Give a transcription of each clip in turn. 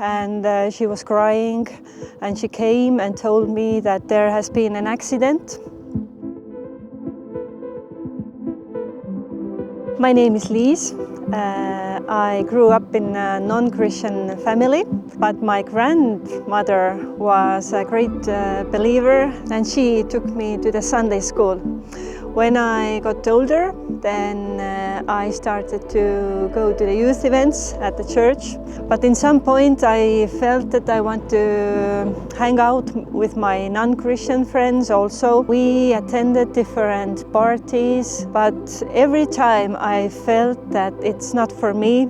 And she was crying, and she came and told me that there has been an accident. My name is Liis. I grew up in a non-Christian family, but my grandmother was a great believer, and she took me to the Sunday school. When I got older, then I started to go to the youth events at the church. But in some point I felt that I want to hang out with my non-Christian friends also. We attended different parties, but every time I felt that it's not for me.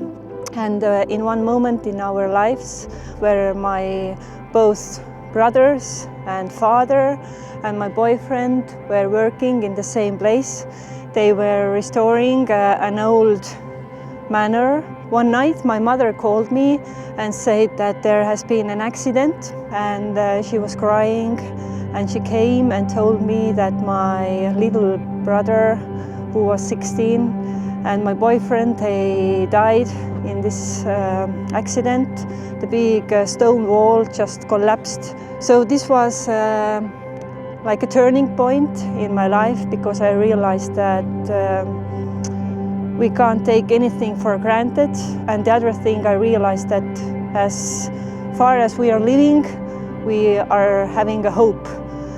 And in one moment in our lives where my both brothers and father and my boyfriend were working in the same place. They were restoring an old manor. One night my mother called me and said that there has been an accident, and she was crying, and she came and told me that my little brother, who was 16, and my boyfriend, they died in this accident. The big stone wall just collapsed. So this was like a turning point in my life, because I realized that we can't take anything for granted. And the other thing I realized that as far as we are living, we are having a hope.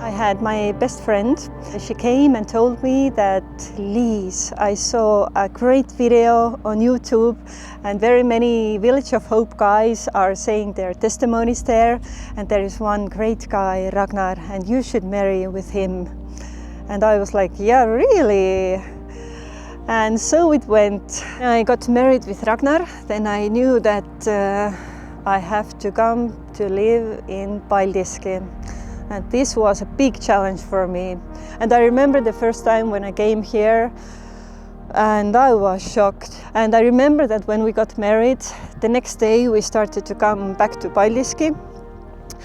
I had my best friend. She came and told me that, Liis, I saw a great video on YouTube, and very many Village of Hope guys are saying their testimonies there, and there is one great guy, Ragnar, and you should marry with him. And I was like, yeah, really? And so it went. I got married with Ragnar. Then I knew that I have to come to live in Paldiski. And this was a big challenge for me. And I remember the first time when I came here, and I was shocked. And I remember that when we got married, the next day we started to come back to Paldiski.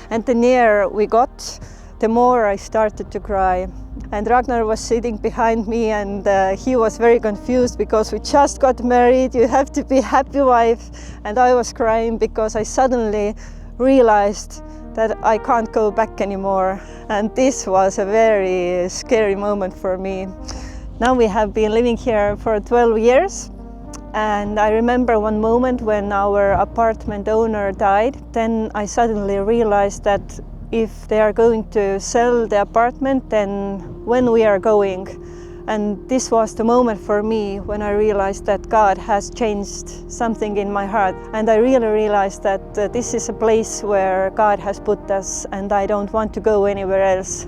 And the nearer we got, the more I started to cry. And Ragnar was sitting behind me, and he was very confused because we just got married. You have to be a happy wife. And I was crying because I suddenly realized that I can't go back anymore. And this was a very scary moment for me. Now we have been living here for 12 years. And I remember one moment when our apartment owner died. Then I suddenly realized that if they are going to sell the apartment, then when we are going. And this was the moment for me when I realized that God has changed something in my heart. And I really realized that this is a place where God has put us, and I don't want to go anywhere else.